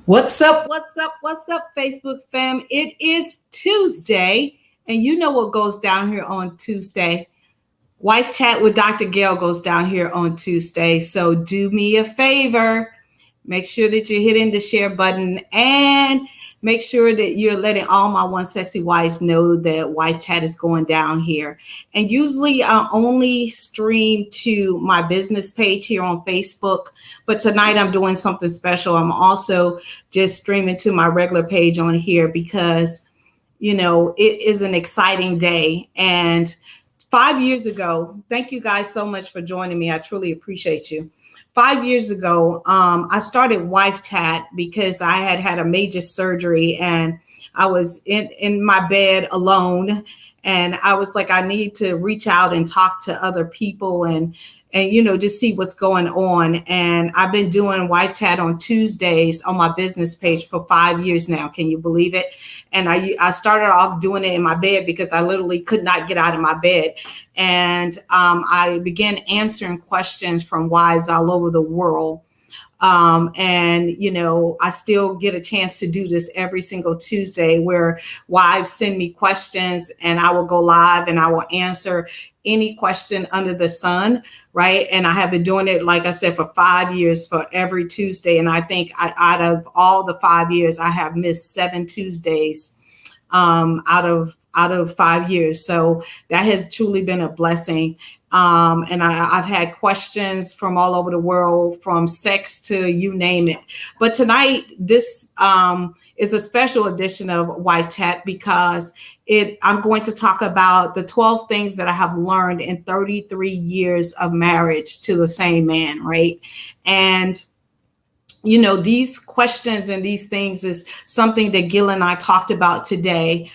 What's up? What's up? What's up, Facebook fam? It is Tuesday, and you know what goes down here on Tuesday. Wife Chat with Dr. Gail goes down here on Tuesday. So do me a favor. Make sure that you're hitting the share button and make sure that you're letting all my one sexy wives know that Wife Chat is going down here. And usually I only stream to my business page here on Facebook. But tonight I'm doing something special. I'm also just streaming to my regular page on here because, it is an exciting day. And 5 years ago, thank you guys so much for joining me. I truly appreciate you. 5 years ago, I started Wife Chat because I had a major surgery and I was in my bed alone. And I was like, I need to reach out and talk to other people and just see what's going on. And I've been doing Wife Chat on Tuesdays on my business page for 5 years now. Can you believe it? And I started off doing it in my bed because I literally could not get out of my bed. And I began answering questions from wives all over the world. I still get a chance to do this every single Tuesday where wives send me questions and I will go live and I will answer any question under the sun. Right. And I have been doing it, like I said, for 5 years for every Tuesday. And I think out of all the 5 years, I have missed 7 Tuesdays out of 5 years. So that has truly been a blessing. And I've had questions from all over the world, from sex to you name it. But tonight, this is a special edition of Wife Chat because I'm going to talk about the 12 things that I have learned in 33 years of marriage to the same man, right? And these questions and these things is something that Gail and I talked about today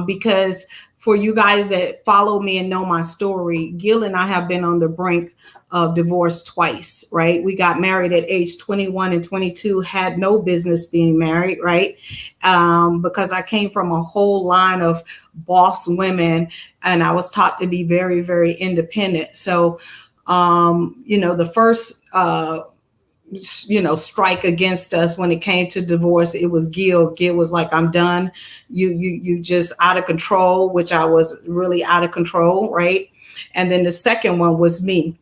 because for you guys that follow me and know my story, Gail and I have been on the brink of divorce twice, right? We got married at age 21 and 22, had no business being married, right? Because I came from a whole line of boss women and I was taught to be very, very independent. So, the first strike against us when it came to divorce, it was Gail. Gail was like, I'm done. You just out of control, which I was really out of control, right? And then the second one was me.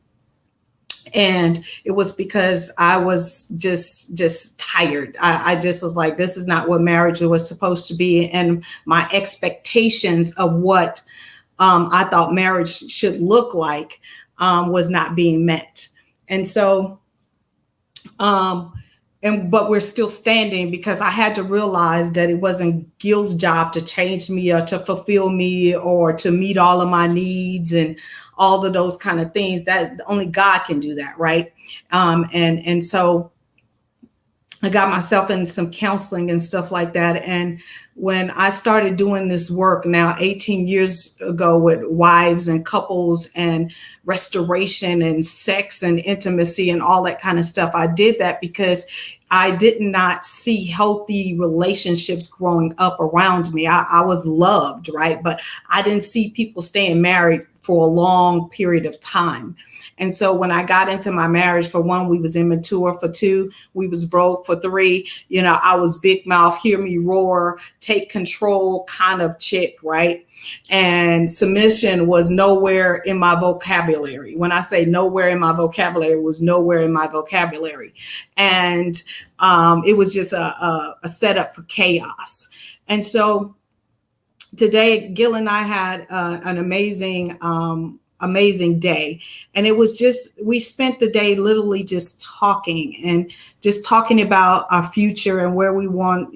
And it was because I was just tired. I just was like, this is not what marriage was supposed to be. And my expectations of what I thought marriage should look like was not being met. And so but we're still standing because I had to realize that it wasn't Gail's job to change me or to fulfill me or to meet all of my needs and all of those kind of things. That only God can do that, right? And so I got myself in some counseling and stuff like that. And when I started doing this work now 18 years ago with wives and couples and restoration and sex and intimacy and all that kind of stuff, I did that because I did not see healthy relationships growing up around me. I was loved, right? But I didn't see people staying married for a long period of time. And so when I got into my marriage, for one, we was immature. For two, we was broke. For three, I was big mouth, hear me roar, take control kind of chick, right? And submission was nowhere in my vocabulary. When I say nowhere in my vocabulary, it was nowhere in my vocabulary. And it was just a setup for chaos. And so today, Gail and I had an amazing day. And it was we spent the day literally just talking about our future and where we want,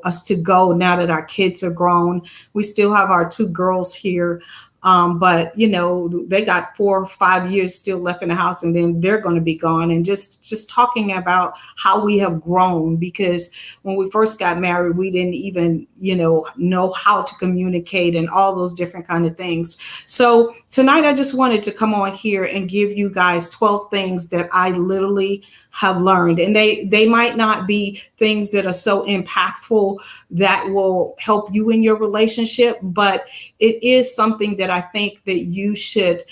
us to go now that our kids are grown. We still have our 2 girls here. But they got 4 or 5 years still left in the house and then they're going to be gone. And just talking about how we have grown, because when we first got married, we didn't even, know how to communicate and all those different kind of things. So tonight I just wanted to come on here and give you guys 12 things that I literally have learned. And they might not be things that are so impactful that will help you in your relationship, but it is something that I think that you should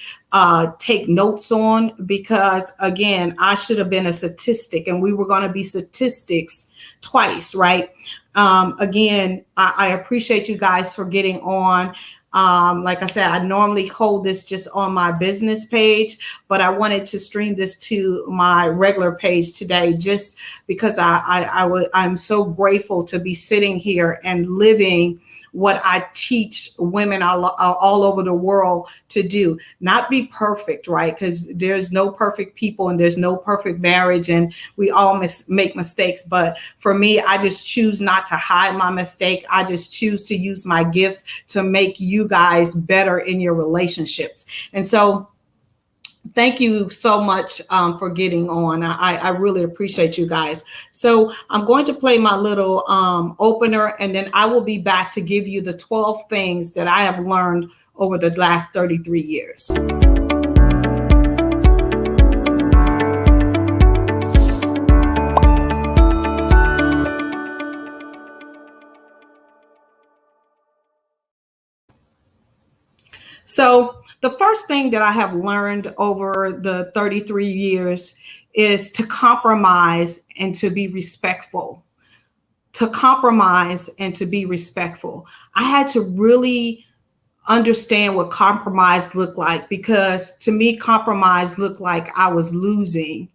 take notes on, because again, I should have been a statistic and we were going to be statistics twice, right? Again, I appreciate you guys for getting on. Like I said, I normally hold this just on my business page, but I wanted to stream this to my regular page today, just because I'm so grateful to be sitting here and living what I teach women all over the world to do. Not be perfect, right? Because there's no perfect people and there's no perfect marriage, and we all make mistakes. But for me, I just choose not to hide my mistake. I just choose to use my gifts to make you guys better in your relationships. And so thank you so much for getting on. I really appreciate you guys. So I'm going to play my little opener, and then I will be back to give you the 12 things that I have learned over the last 33 years. So the first thing that I have learned over the 33 years is to compromise and to be respectful. To compromise and to be respectful. I had to really understand what compromise looked like, because to me, compromise looked like I was losing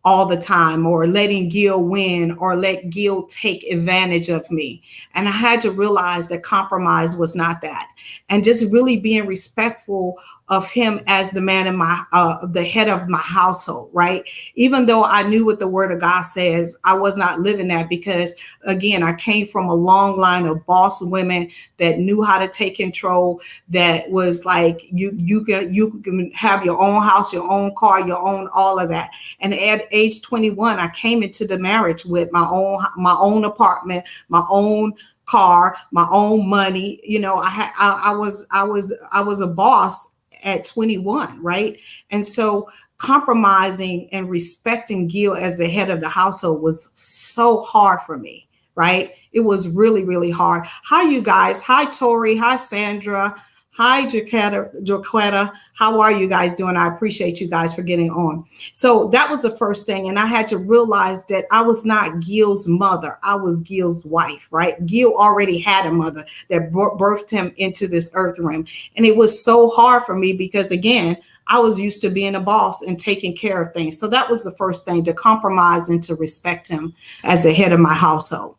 all the time, or letting Gail win, or let Gail take advantage of me. And I had to realize that compromise was not that. And just really being respectful of him as the man in my, the head of my household, right? Even though I knew what the word of God says, I was not living that, because again, I came from a long line of boss women that knew how to take control, that was like, you can have your own house, your own car, your own, all of that. And at age 21, I came into the marriage with my own apartment, my own car, my own money. You know, I was a boss at 21, right? And so compromising and respecting Gail as the head of the household was so hard for me, right? It was really, really hard. Hi, you guys. Hi, Tori. Hi, Sandra. Hi, Jaquetta. How are you guys doing? I appreciate you guys for getting on. So that was the first thing. And I had to realize that I was not Gail's mother. I was Gail's wife, right? Gail already had a mother that birthed him into this earth realm. And it was so hard for me because, again, I was used to being a boss and taking care of things. So that was the first thing, to compromise and to respect him as the head of my household.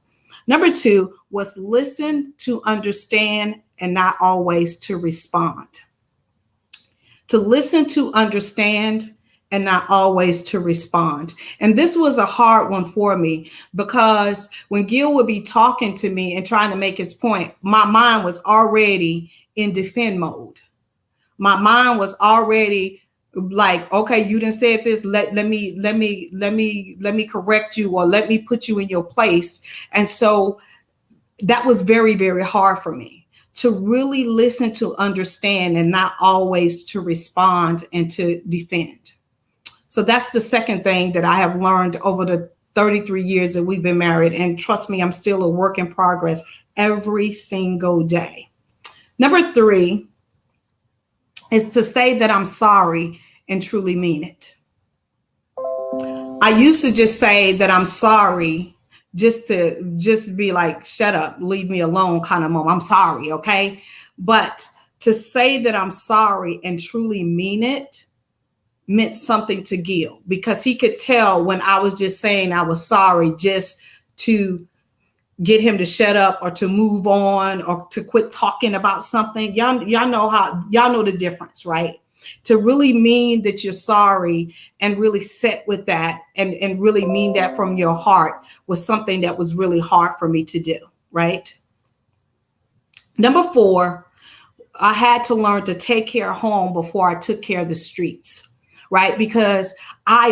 Number two was listen to understand and not always to respond. To listen to understand and not always to respond. And this was a hard one for me, because when Gail would be talking to me and trying to make his point, my mind was already in defend mode. My mind was already like, okay, you didn't say this. Let me correct you, or let me put you in your place. And so that was very, very hard for me, to really listen to understand and not always to respond and to defend. So that's the second thing that I have learned over the 33 years that we've been married. And trust me, I'm still a work in progress every single day. Number three is to say that I'm sorry and truly mean it. I used to just say that I'm sorry just to be like, shut up, leave me alone kind of moment. I'm sorry, okay? But to say that I'm sorry and truly mean it meant something to Gail, because he could tell when I was just saying I was sorry just to get him to shut up or to move on or to quit talking about something. Y'all know the difference, right? To really mean that you're sorry and really sit with that and really mean that from your heart was something that was really hard for me to do, right? Number four, I had to learn to take care of home before I took care of the streets, right? Because I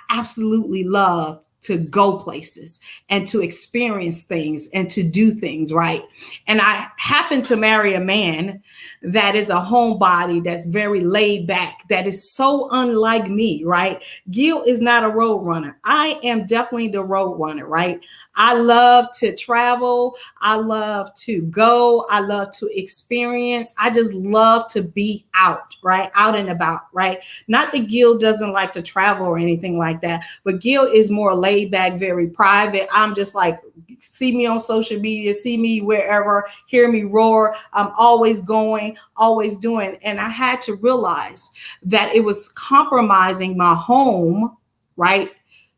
absolutely love to go places and to experience things and to do things, right? And I happen to marry a man that is a homebody, that's very laid back, that is so unlike me, right? Gail is not a road runner. I am definitely the road runner, right? I love to travel. I love to go. I love to experience. I just love to be out, right? Out and about, right? Not that Gail doesn't like to travel or anything like that, but Gail is more laid back, very private. I'm just like, see me on social media, see me wherever, hear me roar. I'm always going, always doing. And I had to realize that it was compromising my home, right,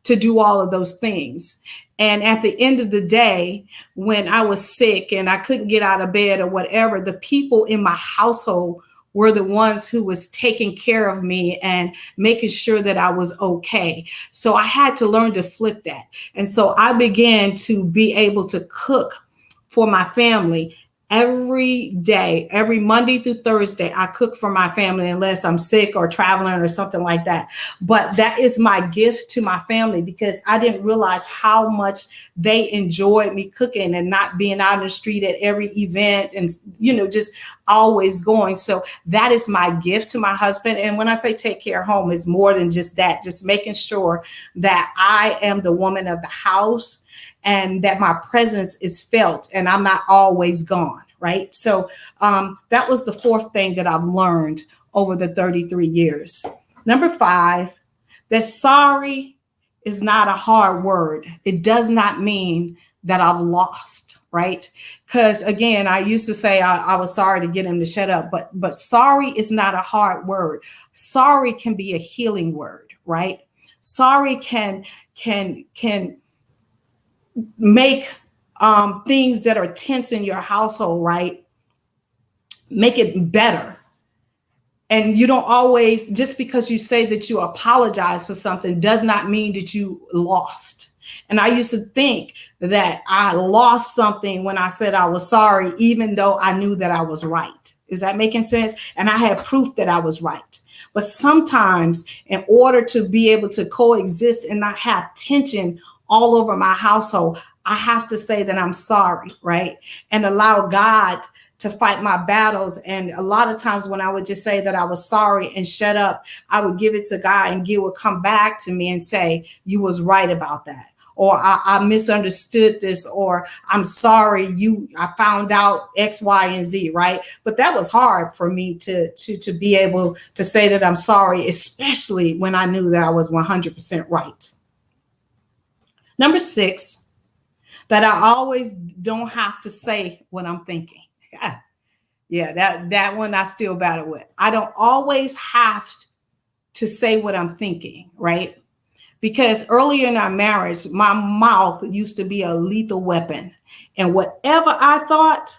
to do all of those things. And at the end of the day, when I was sick and I couldn't get out of bed or whatever, the people in my household were the ones who was taking care of me and making sure that I was okay. So I had to learn to flip that. And so I began to be able to cook for my family every day, every Monday through Thursday. I cook for my family unless I'm sick or traveling or something like that. But that is my gift to my family, because I didn't realize how much they enjoyed me cooking and not being out in the street at every event and, just always going. So that is my gift to my husband. And when I say take care of home, it's more than just that, just making sure that I am the woman of the house and that my presence is felt and I'm not always gone, right? So that was the fourth thing that I've learned over the 33 years. Number 5, that sorry is not a hard word. It does not mean that I've lost, right? Because again, I used to say I was sorry to get him to shut up, but sorry is not a hard word. Sorry can be a healing word, right? Sorry can make things that are tense in your household, right? Make it better. And you don't always, just because you say that you apologize for something does not mean that you lost. And I used to think that I lost something when I said I was sorry, even though I knew that I was right. Is that making sense? And I had proof that I was right. But sometimes in order to be able to coexist and not have tension all over my household, I have to say that I'm sorry, right? And allow God to fight my battles. And a lot of times when I would just say that I was sorry and shut up, I would give it to God and Gail would come back to me and say, you was right about that. Or I misunderstood this, or I'm sorry, I found out X, Y, and Z, right? But that was hard for me to be able to say that I'm sorry, especially when I knew that I was 100% right. Number 6, that I always don't have to say what I'm thinking. Yeah, that one I still battle with. I don't always have to say what I'm thinking, right? Because earlier in our marriage, my mouth used to be a lethal weapon. And whatever I thought,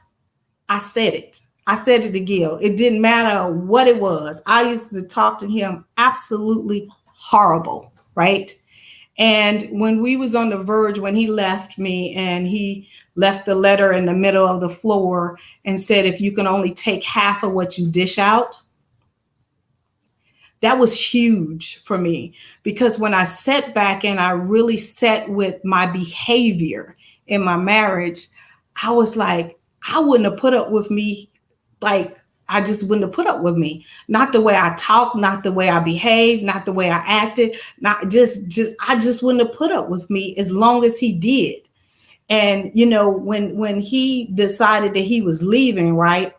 I said it. I said it to Gail. It didn't matter what it was. I used to talk to him absolutely horrible, right? And when we was on the verge, when he left me and he left the letter in the middle of the floor and said, if you can only take half of what you dish out, that was huge for me, because when I sat back and I really sat with my behavior in my marriage, I was like, I wouldn't have put up with me. Like, I just wouldn't have put up with me. Not the way I talked, not the way I behaved, not the way I acted, I just wouldn't have put up with me as long as he did. And, when he decided that he was leaving, right?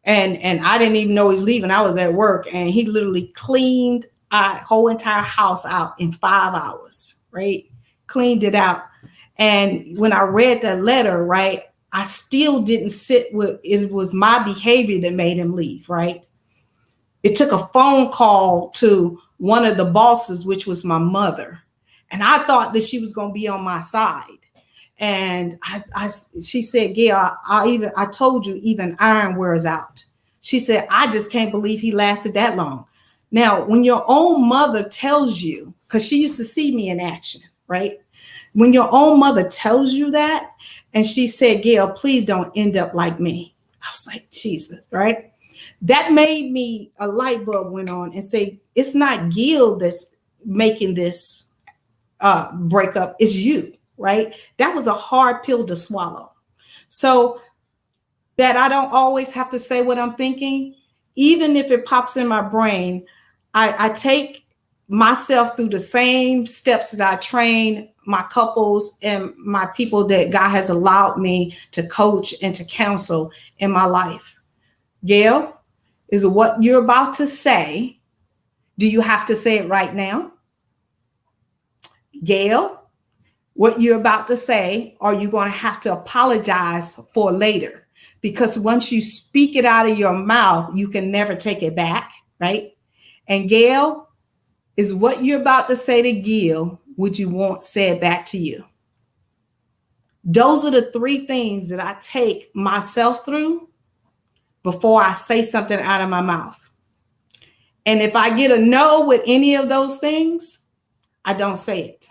And I didn't even know he was leaving. I was at work and he literally cleaned our whole entire house out in 5 hours, right? Cleaned it out. And when I read that letter, right, I still didn't sit with, it was my behavior that made him leave, right? It took a phone call to one of the bosses, which was my mother. And I thought that she was going to be on my side. And she said, Gail, I told you even iron wears out. She said, I just can't believe he lasted that long. Now, when your own mother tells you, because she used to see me in action, right? When your own mother tells you that, and she said, Gail, please don't end up like me. I was like, Jesus, right? That made me, a light bulb went on and say, it's not Gail that's making this breakup, it's you. Right? That was a hard pill to swallow. So that I don't always have to say what I'm thinking, even if it pops in my brain, I take myself through the same steps that I train my couples and my people that God has allowed me to coach and to counsel in my life. Gail, is what you're about to say, do you have to say it right now? Gail, what you're about to say, are you going to have to apologize for later? Because once you speak it out of your mouth, you can never take it back, right? And Gail, is what you're about to say to Gail, would you want said back to you? Those are the three things that I take myself through before I say something out of my mouth. And if I get a no with any of those things, I don't say it.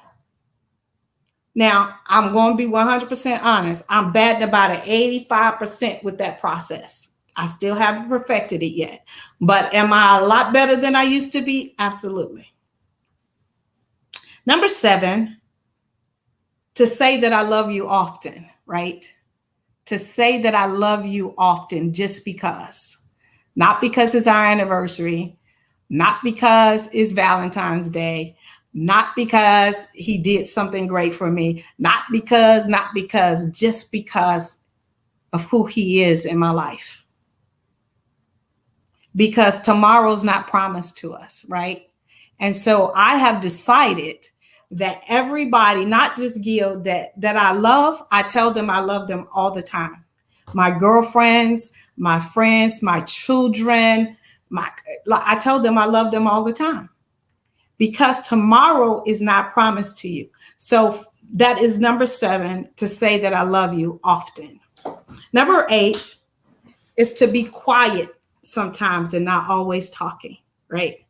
Now, I'm going to be 100% honest. I'm batting about an 85% with that process. I still haven't perfected it yet. But am I a lot better than I used to be? Absolutely. Number 7, to say that I love you often, right? To say that I love you often just because. Not because it's our anniversary, not because it's Valentine's Day, not because he did something great for me, not because, just because of who he is in my life. Because tomorrow's not promised to us, right? And so I have decided that everybody, not just Gail, that I love, I tell them I love them all the time. My girlfriends, my friends, my children, I tell them I love them all the time. Because tomorrow is not promised to you. So that is number 7, to say that I love you often. Number 8 is to be quiet sometimes and not always talking, right?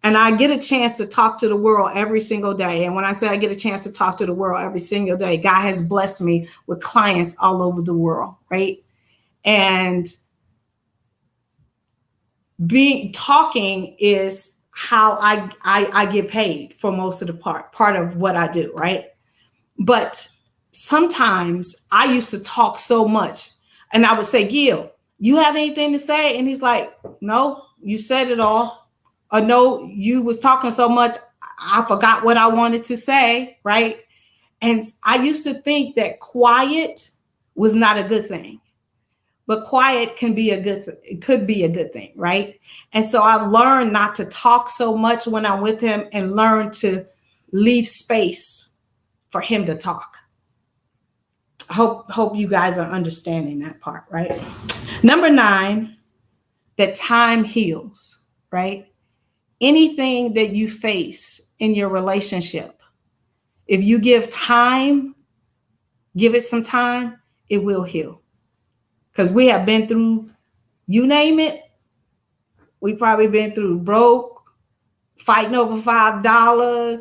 And I get a chance to talk to the world every single day. And when I say I get a chance to talk to the world every single day, God has blessed me with clients all over the world, right? And talking is how I get paid for most of the part of what I do, right? But sometimes I used to talk so much, and I would say, Gail, you have anything to say? And he's like, no, you said it all. Or no, you was talking so much, I forgot what I wanted to say, right? And I used to think that quiet was not a good thing. But quiet can be a good thing. It could be a good thing, right? And so I've learned not to talk so much when I'm with him and learn to leave space for him to talk. I hope you guys are understanding that part, right? Number 9, that time heals, right? Anything that you face in your relationship, if you give it some time, it will heal. Because we have been through, you name it. We probably been through broke, fighting over $5,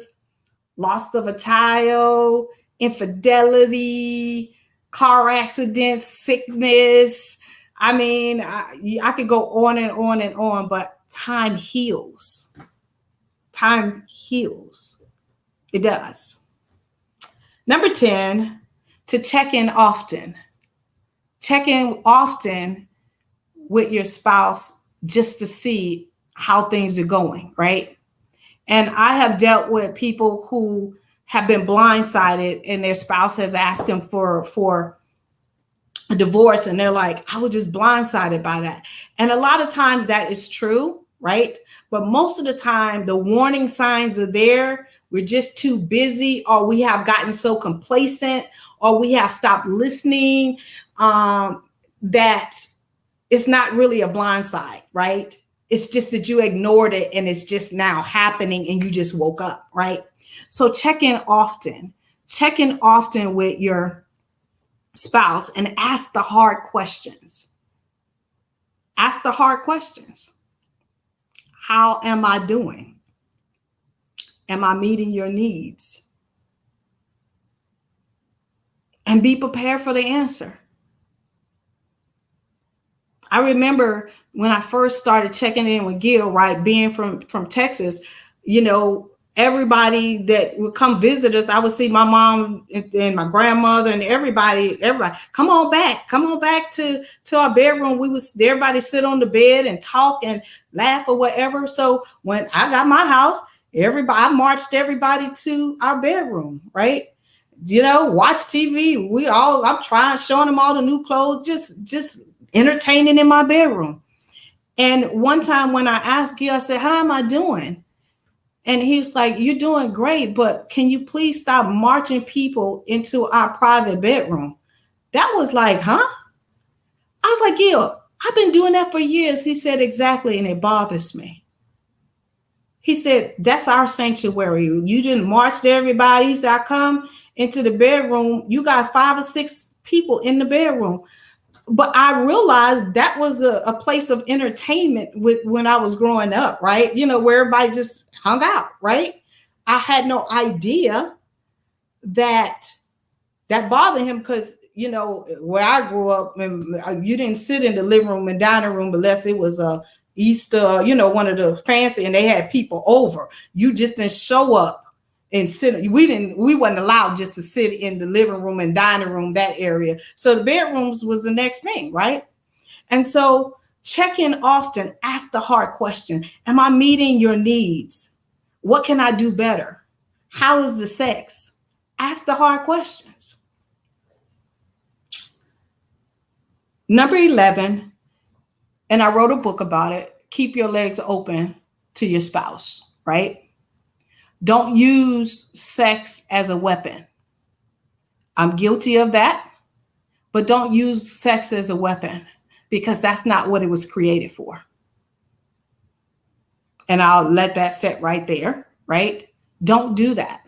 loss of a child, infidelity, car accidents, sickness. I mean, I could go on and on and on, but time heals. Time heals. It does. Number 10, to check in often. Check in often with your spouse just to see how things are going, right? And I have dealt with people who have been blindsided and their spouse has asked them for a divorce, and they're like, I was just blindsided by that. And a lot of times that is true, right? But most of the time, the warning signs are there. We're just too busy, or we have gotten so complacent, or we have stopped listening, that it's not really a blind side, right? It's just that you ignored it and it's just now happening and you just woke up, right? So check in often. Check in often with your spouse and ask the hard questions. Ask the hard questions. How am I doing? Am I meeting your needs? And be prepared for the answer. I remember when I first started checking in with Gail, right, being from Texas, you know, everybody that would come visit us, I would see my mom and my grandmother and everybody, come on back to our bedroom. Everybody sit on the bed and talk and laugh or whatever. So when I got my house, I marched everybody to our bedroom, right? Watch TV. I'm showing them all the new clothes, just entertaining in my bedroom. And one time when I asked Gail, I said, how am I doing? And he's like, you're doing great, but can you please stop marching people into our private bedroom? That was like, huh? I was like, Gail, I've been doing that for years. He said, exactly. And it bothers me. He said, that's our sanctuary. You didn't march to everybody. He said, I come into the bedroom. You got 5 or 6 people in the bedroom. But I realized that was a place of entertainment when I was growing up, right? Where everybody just hung out, right? I had no idea that bothered him because, where I grew up, you didn't sit in the living room and dining room unless it was a Easter, one of the fancy, and they had people over. You just didn't show up and sit. We wasn't allowed just to sit in the living room and dining room, that area. So the bedrooms was the next thing, right? And so check in often, ask the hard question. Am I meeting your needs? What can I do better? How is the sex? Ask the hard questions. Number 11, and I wrote a book about it, keep your legs open to your spouse, right? Don't use sex as a weapon. I'm guilty of that, but don't use sex as a weapon because that's not what it was created for. And I'll let that sit right there, right? Don't do that.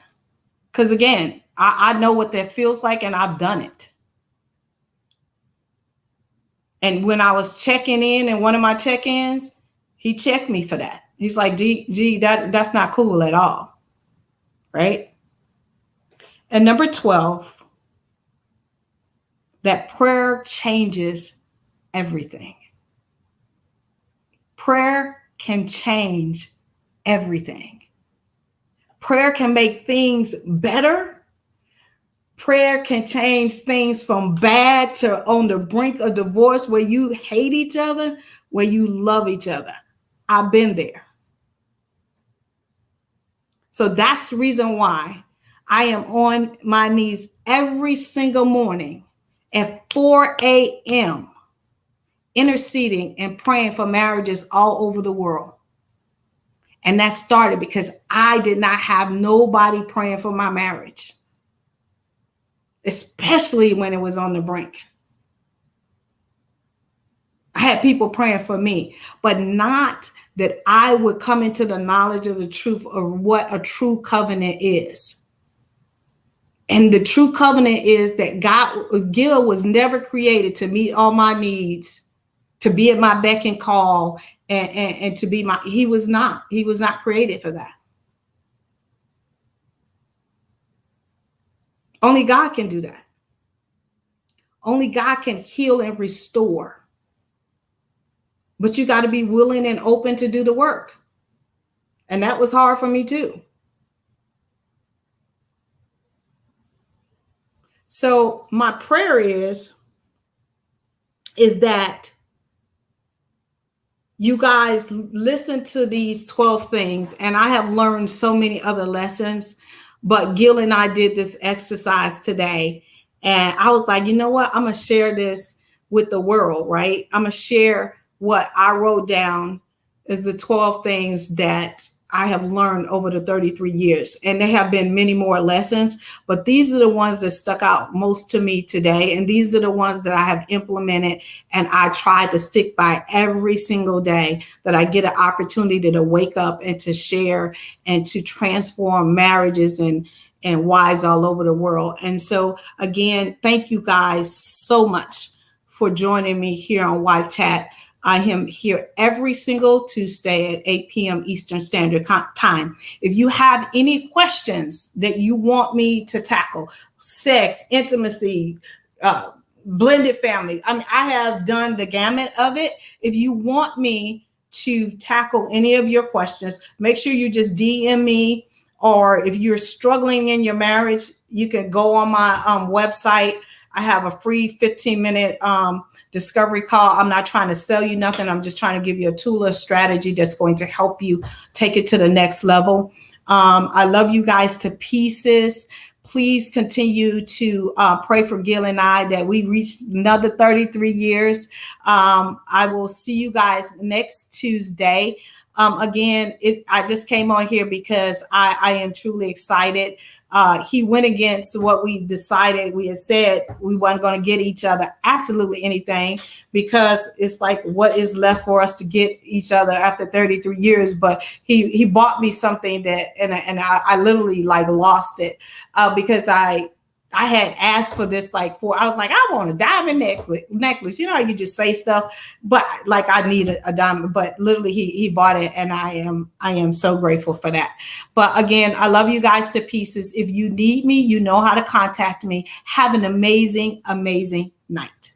Because again, I know what that feels like and I've done it. And when I was checking in one of my check-ins, he checked me for that. He's like, gee, that's not cool at all. Right? And number 12, that prayer changes everything. Prayer can change everything. Prayer can make things better. Prayer can change things from bad to on the brink of divorce where you hate each other, where you love each other. I've been there. So that's the reason why I am on my knees every single morning at 4 a.m. interceding and praying for marriages all over the world. And that started because I did not have nobody praying for my marriage, especially when it was on the brink. I had people praying for me, but not that I would come into the knowledge of the truth of what a true covenant is. And the true covenant is that Gail was never created to meet all my needs, to be at my beck and call, and to be he was not created for that. Only God can do that. Only God can heal and restore. But you got to be willing and open to do the work. And that was hard for me too. So my prayer is that you guys listen to these 12 things. And I have learned so many other lessons, but Gail and I did this exercise today. And I was like, you know what? I'm going to share this with the world, right? I'm going to share what I wrote down as the 12 things that I have learned over the 33 years. And there have been many more lessons, but these are the ones that stuck out most to me today. And these are the ones that I have implemented and I try to stick by every single day that I get an opportunity to wake up and to share and to transform marriages and wives all over the world. And so again, thank you guys so much for joining me here on Wife Chat. I am here every single Tuesday at 8 p.m. Eastern Standard Time. If you have any questions that you want me to tackle, sex, intimacy, blended family, I have done the gamut of it. If you want me to tackle any of your questions, make sure you just DM me. Or if you're struggling in your marriage, you can go on my website. I have a free 15-minute discovery call. I'm not trying to sell you nothing. I'm just trying to give you a tool or strategy that's going to help you take it to the next level. I love you guys to pieces. Please continue to pray for Gail and I that we reach another 33 years. I will see you guys next Tuesday. Again, I just came on here because I am truly excited. He went against what we decided. We had said we weren't going to get each other absolutely anything, because it's like, what is left for us to get each other after 33 years? But he bought me something that, and I literally like lost it, because I had asked for this like I was like, I want a diamond necklace. You know how you just say stuff, but like I need a diamond. But literally he bought it, and I am so grateful for that. But again, I love you guys to pieces. If you need me, you know how to contact me. Have an amazing, amazing night.